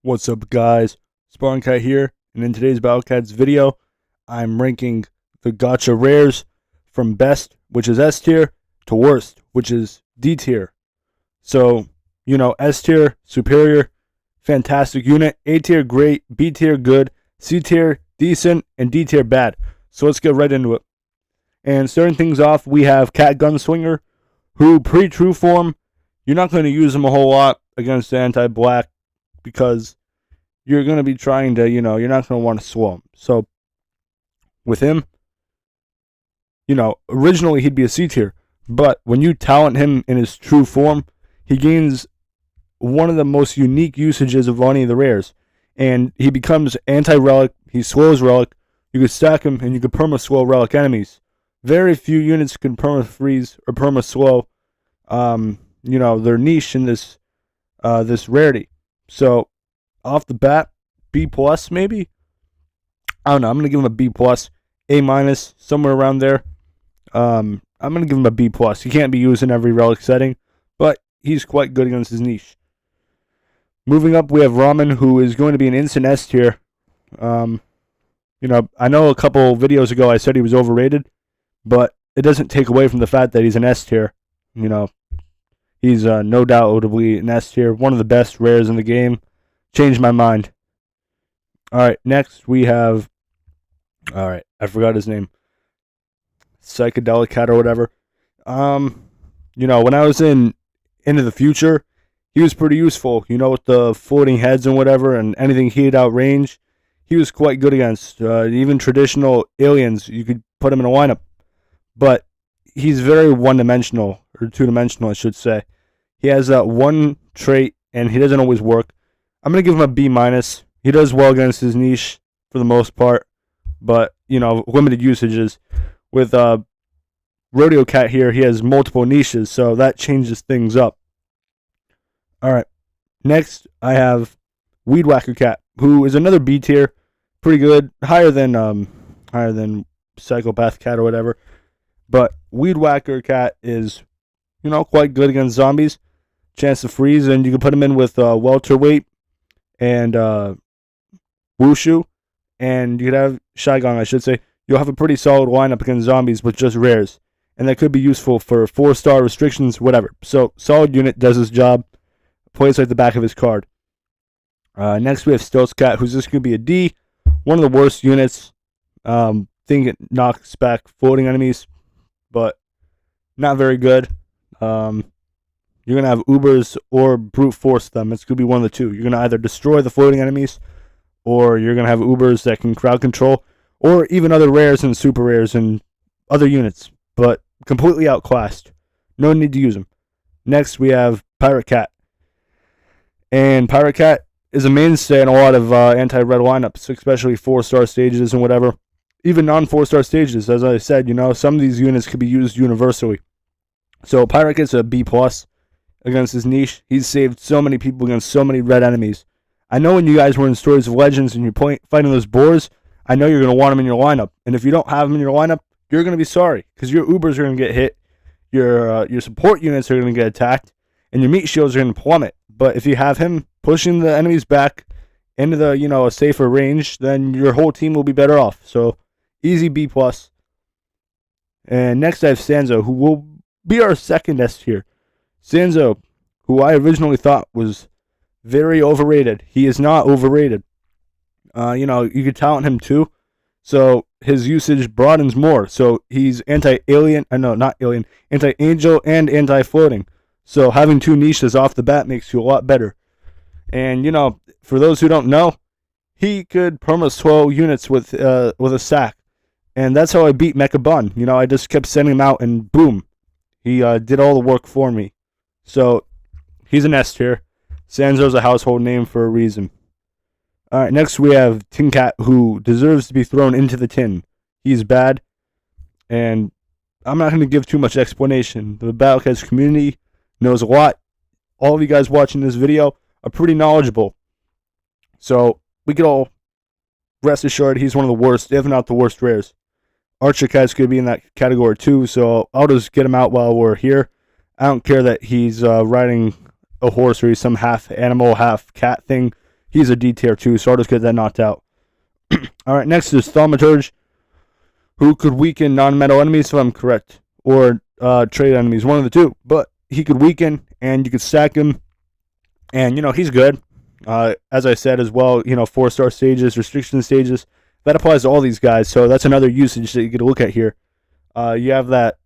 What's up, guys? Spawn Cat here, and in today's Battle Cats video, I'm ranking the Gacha rares from best, which is S tier, to worst, which is D tier. So, S tier, superior, fantastic unit, A tier, great, B tier, good, C tier, decent, and D tier, bad. So let's get right into it. And starting things off, we have Cat Gunslinger, who pre-true form, you're not going to use him a whole lot against the anti-black, because you're going to be trying to, you're not going to want to slow him. So, with him, originally he'd be a C tier, but when you talent him in his true form, he gains one of the most unique usages of any of the rares. And he becomes anti-relic, he slows relic, you could stack him, and you could perma-slow relic enemies. Very few units can perma-freeze or perma-slow, their niche in this rarity. So, off the bat, B plus maybe? I don't know. I'm going to give him a B plus, A minus, somewhere around there. I'm going to give him a B plus. He can't be used in every relic setting, but he's quite good against his niche. Moving up, we have Ramen, who is going to be an instant S tier. I know a couple videos ago I said he was overrated, but it doesn't take away from the fact that he's an S tier. He's no doubtably an S tier, one of the best rares in the game. Changed my mind. Alright, next we have... Alright, I forgot his name. Psychedelic Cat or whatever. When I was in Into the Future, he was pretty useful. With the floating heads and whatever, and anything he had outrange, he was quite good against. Even traditional aliens, you could put him in a lineup. But he's very one-dimensional, or two-dimensional, I should say. He has that one trait, and he doesn't always work. I'm going to give him a B minus. He does well against his niche for the most part, but, limited usages. With Rodeo Cat here, he has multiple niches, so that changes things up. Alright, next I have Weed Whacker Cat, who is another B tier, pretty good, higher than Psychopath Cat or whatever. But Weed Whacker Cat is, quite good against zombies. Chance to freeze, and you can put him in with welterweight and Wushu, and you could have Shy Gong, I should say. You'll have a pretty solid lineup against zombies with just rares, and that could be useful for 4-star restrictions, whatever. So, solid unit, does his job, plays like the back of his card. Next, we have Stealth Cat, who's just going to be a D, one of the worst units. Think it knocks back floating enemies, but not very good. You're going to have Ubers or brute force them. It's going to be one of the two. You're going to either destroy the floating enemies, or you're going to have Ubers that can crowd control, or even other rares and super rares and other units, but completely outclassed. No need to use them. Next, we have Pirate Cat. And Pirate Cat is a mainstay in a lot of anti-red lineups, especially 4-star stages and whatever. Even non-4-star stages, as I said, some of these units could be used universally. So Pirate gets a B plus against his niche. He's saved so many people against so many red enemies. I know when you guys were in Stories of Legends and you're fighting those boars, I know you're going to want them in your lineup. And if you don't have them in your lineup, you're going to be sorry, because your Ubers are going to get hit, your support units are going to get attacked, and your meat shields are going to plummet. But if you have him pushing the enemies back into the, a safer range, then your whole team will be better off. So, easy B plus. And next I have Sanzo, who will be our second S tier. Sanzo, who I originally thought was very overrated. He is not overrated. You could talent him too, so his usage broadens more. So he's anti-alien, anti-angel and anti-floating. So having two niches off the bat makes you a lot better. And, for those who don't know, he could perma-slow units with a sack. And that's how I beat Mecha Bun. I just kept sending him out, and boom, he did all the work for me. So, he's an S tier. Sanzo's a household name for a reason. Alright, next we have Tin Cat, who deserves to be thrown into the tin. He's bad, and I'm not going to give too much explanation. The Battlecats community knows a lot. All of you guys watching this video are pretty knowledgeable. So, we could all rest assured he's one of the worst, if not the worst rares. Archer Cat's going to be in that category too, so I'll just get him out while we're here. I don't care that he's riding a horse or he's some half animal, half cat thing. he's a D tier too, so I'll just get that knocked out. Alright, next is Thaumaturge, who could weaken non-metal enemies, if I'm correct, or trade enemies, one of the two. But he could weaken, and you could stack him, and, he's good. As I said as well, 4-star stages, restriction stages, that applies to all these guys, so that's another usage that you could look at here. You have that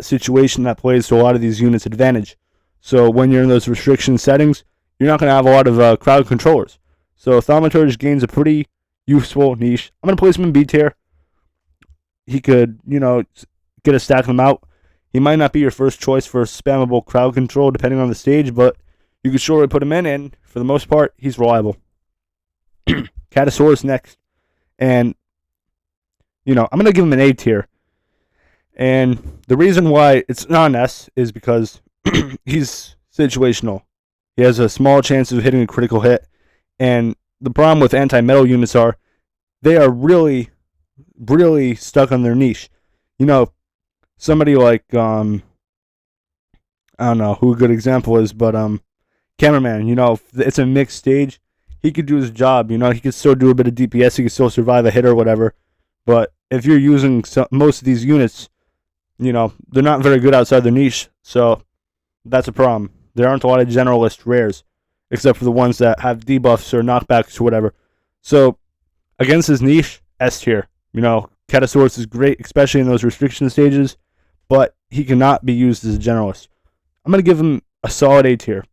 situation that plays to a lot of these units' advantage. So when you're in those restriction settings, you're not going to have a lot of crowd controllers. So Thaumaturge gains a pretty useful niche. I'm going to place him in B tier. He could, get a stack of them out. He might not be your first choice for spammable crowd control depending on the stage, but you could surely put him in, and for the most part, he's reliable. Catasaurus next. And, I'm going to give him an A tier. And the reason why it's not an S is because he's situational. He has a small chance of hitting a critical hit. And the problem with anti-metal units are they are really, really stuck on their niche. Somebody like, I don't know who a good example is, but Cameraman, if it's a mixed stage, he could do his job. He could still do a bit of DPS. He could still survive a hit or whatever. But if you're using most of these units, they're not very good outside their niche. So that's a problem. There aren't a lot of generalist rares, except for the ones that have debuffs or knockbacks or whatever. So against his niche, S tier. Catasaurus is great, especially in those restriction stages, but he cannot be used as a generalist. I'm going to give him a solid A tier.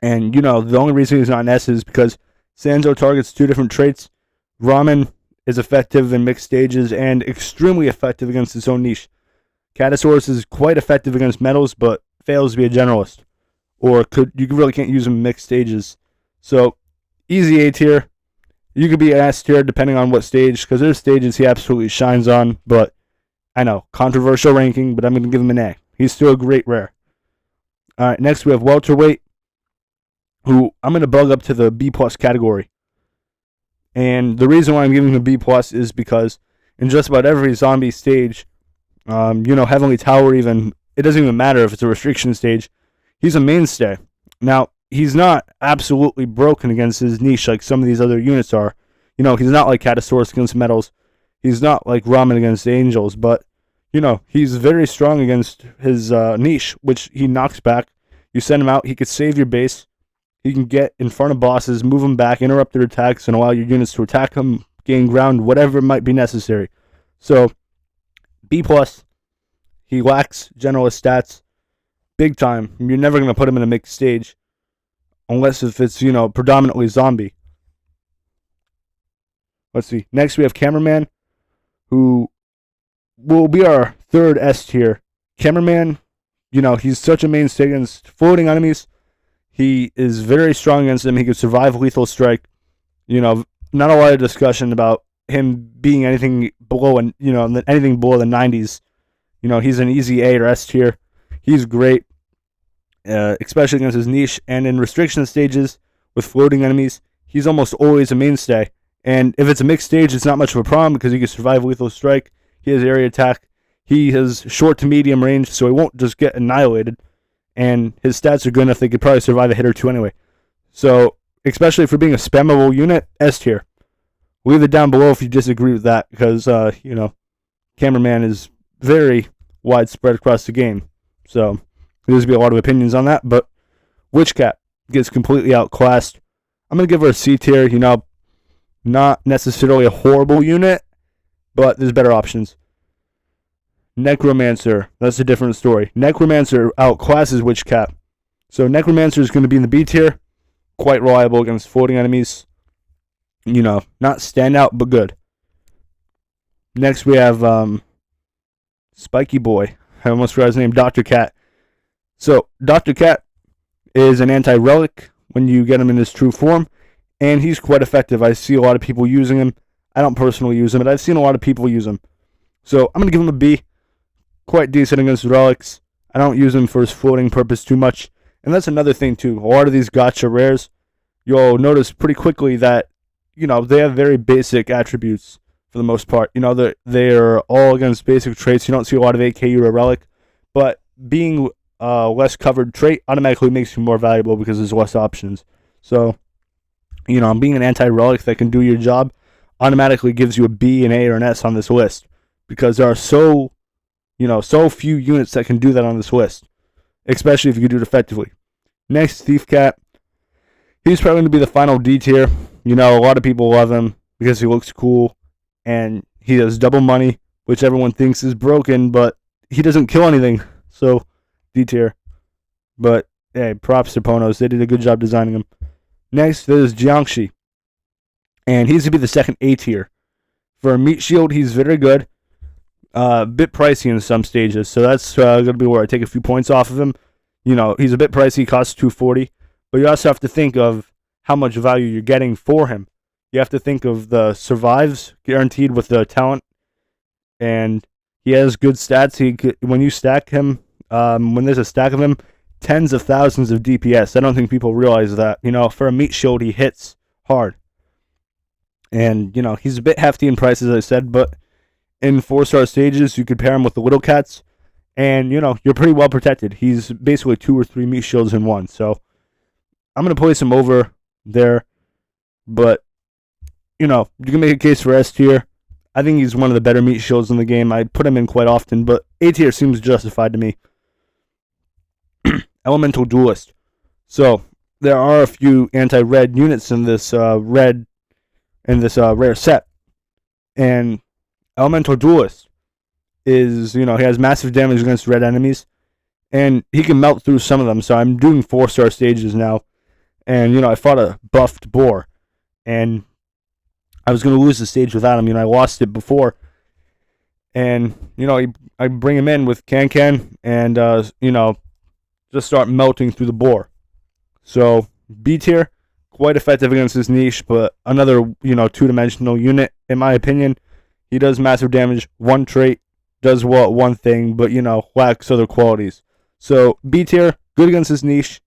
And, the only reason he's not an S is because Sanzo targets two different traits. Ramen is effective in mixed stages and extremely effective against its own niche. Catasaurus is quite effective against metals, but fails to be a generalist. Or you really can't use him in mixed stages. So, easy A tier. You could be an S tier depending on what stage, because there's stages he absolutely shines on, but I know, controversial ranking, but I'm going to give him an A. He's still a great rare. Alright, next we have Welterweight, who I'm going to bug up to the B plus category. And the reason why I'm giving him a B plus is because in just about every zombie stage, Heavenly Tower even, it doesn't even matter if it's a restriction stage, he's a mainstay. Now, he's not absolutely broken against his niche like some of these other units are. He's not like Catasaurus against metals. He's not like Ramen against angels, but, he's very strong against his niche, which he knocks back. You send him out, he could save your base. He can get in front of bosses, move them back, interrupt their attacks, and allow your units to attack them, gain ground, whatever might be necessary. So, B+, he lacks generalist stats, big time. You're never going to put him in a mixed stage, unless if it's, predominantly zombie. Let's see. Next we have Cameraman, who will be our third S tier. Cameraman, he's such a mainstay against floating enemies. He is very strong against them. He can survive lethal strike. Not a lot of discussion about him being anything below anything below the 90s. He's an easy A or S tier. He's great, especially against his niche. And in restriction stages with floating enemies, he's almost always a mainstay. And if it's a mixed stage, it's not much of a problem because he can survive lethal strike. He has area attack. He has short to medium range, so he won't just get annihilated. And his stats are good enough they could probably survive a hit or two anyway. So, especially for being a spammable unit, S tier. Leave it down below if you disagree with that, because, Cameraman is very widespread across the game. So, there's going to be a lot of opinions on that, but Witchcat gets completely outclassed. I'm going to give her a C tier, not necessarily a horrible unit, but there's better options. Necromancer, that's a different story. Necromancer outclasses Witchcat. So Necromancer is going to be in the B tier. Quite reliable against floating enemies. Not standout, but good. Next we have Spiky Boy. I almost forgot his name, Dr. Cat. So Dr. Cat is an anti-relic when you get him in his true form. And he's quite effective. I see a lot of people using him. I don't personally use him, but I've seen a lot of people use him. So I'm going to give him a B. Quite decent against relics. I don't use him for his floating purpose too much. And that's another thing too. A lot of these gacha rares, you'll notice pretty quickly that, they have very basic attributes for the most part. They're all against basic traits. You don't see a lot of AKU or relic. But being a less covered trait automatically makes you more valuable because there's less options. So, being an anti-relic that can do your job automatically gives you a B, an A, or an S on this list, because there are so few units that can do that on this list, especially if you can do it effectively. Next, Thief Cat. He's probably going to be the final D tier. A lot of people love him because he looks cool and he does double money, which everyone thinks is broken, but he doesn't kill anything. So, D tier. But, hey, props to Ponos. They did a good job designing him. Next, there's Jiangxi. And he's going to be the second A tier. For a meat shield, he's very good. A bit pricey in some stages, so that's going to be where I take a few points off of him. He's a bit pricey, costs $240, but you also have to think of how much value you're getting for him. You have to think of the survives guaranteed with the talent, and he has good stats. When you stack him, when there's a stack of him, tens of thousands of DPS. I don't think people realize that. For a meat shield, he hits hard. And, he's a bit hefty in price, as I said, but in 4-star stages, you could pair him with the little cats, and, you're pretty well protected. He's basically 2 or 3 meat shields in one, so I'm going to place him over there, but, you can make a case for S tier. I think he's one of the better meat shields in the game. I put him in quite often, but A tier seems justified to me. Elemental Duelist. So, there are a few anti-red units in this rare set, and Elemental Duelist is, he has massive damage against red enemies, and he can melt through some of them, so I'm doing 4-star stages now, and, I fought a buffed boar, and I was going to lose the stage without him. I lost it before, and, I bring him in with Can, and, just start melting through the boar. So, B tier, quite effective against this niche, but another, 2-dimensional unit, in my opinion. He does massive damage, one trait, does one thing, but, lacks other qualities. So, B tier, good against this niche.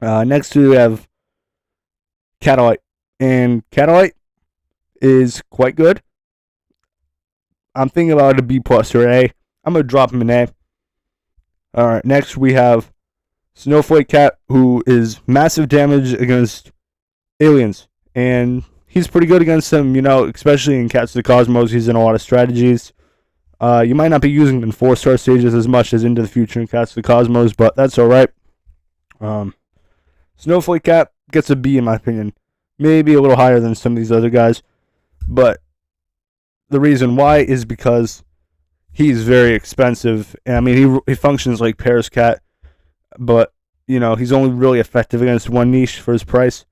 Next we have Catalyte. And Catalyte is quite good. I'm thinking about a B plus or A. I'm going to drop him an A. Alright, next we have Snowflake Cat, who is massive damage against aliens. And he's pretty good against them, especially in Cats of the Cosmos. He's in a lot of strategies. You might not be using him in 4-star stages as much as into the future in Cats of the Cosmos, but that's alright. Snowflake Cat gets a B in my opinion. Maybe a little higher than some of these other guys. But the reason why is because he's very expensive. I mean, he functions like Paris Cat, but, he's only really effective against one niche for his price.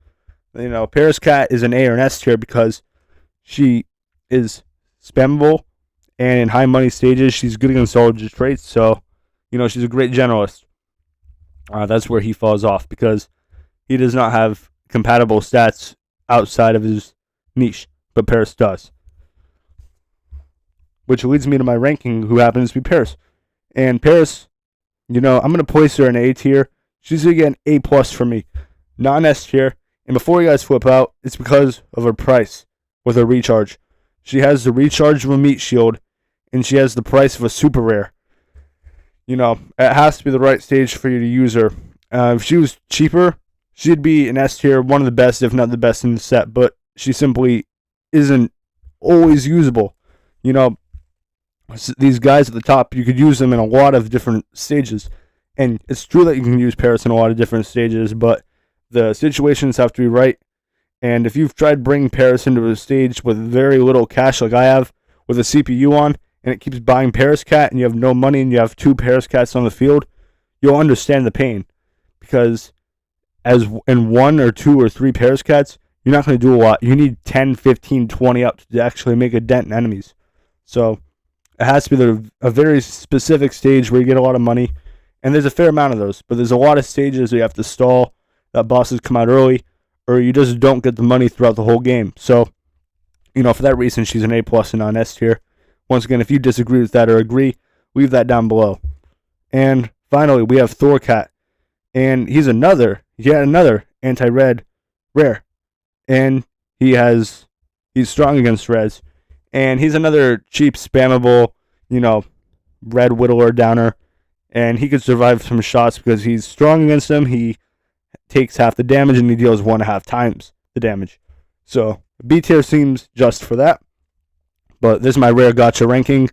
Paris Cat is an A or an S tier because she is spammable, and in high money stages, she's good against all of the traits, so, she's a great generalist. That's where he falls off, because he does not have compatible stats outside of his niche, but Paris does. Which leads me to my ranking, who happens to be Paris. And Paris, I'm going to place her in A tier. She's going to get an A plus for me, not an S tier. And before you guys flip out, it's because of her price with her recharge. She has the recharge of a meat shield, and she has the price of a super rare. It has to be the right stage for you to use her. If she was cheaper, she'd be an S tier, one of the best, if not the best in the set, but she simply isn't always usable. These guys at the top, you could use them in a lot of different stages. And it's true that you can use Paris in a lot of different stages, but the situations have to be right. And if you've tried bringing Paris into a stage with very little cash like I have, with a CPU on, and it keeps buying Paris Cat, and you have no money, and you have 2 Paris Cats on the field, you'll understand the pain. Because as in 1 or 2 or 3 Paris Cats, you're not going to do a lot. You need 10, 15, 20 up to actually make a dent in enemies. So it has to be a very specific stage where you get a lot of money. And there's a fair amount of those. But there's a lot of stages where you have to stall, that bosses come out early, or you just don't get the money throughout the whole game. So, for that reason, she's an A plus and not an S tier. Once again, if you disagree with that or agree, leave that down below. And finally, we have Thorcat. And he's yet another anti-red rare. And he's strong against reds. And he's another cheap, spammable, red whittler downer. And he could survive some shots because he's strong against them. He takes half the damage and he deals 1.5 times. the damage. So B tier seems just for that. But this is my rare gacha ranking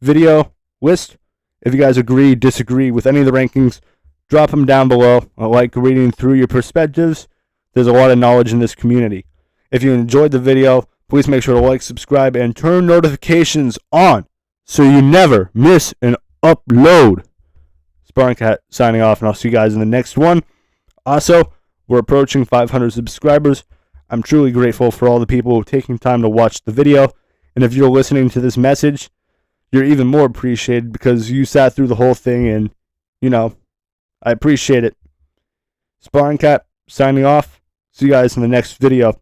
video list. If you guys agree, disagree with any of the rankings, drop them down below. I like reading through your perspectives. There's a lot of knowledge in this community. If you enjoyed the video, please make sure to like, subscribe, and turn notifications on so you never miss an upload. Sparring Cat signing off, and I'll see you guys in the next one. Also, we're approaching 500 subscribers. I'm truly grateful for all the people taking time to watch the video. And if you're listening to this message, you're even more appreciated because you sat through the whole thing, and, you know, I appreciate it. Sparring Cat signing off. See you guys in the next video.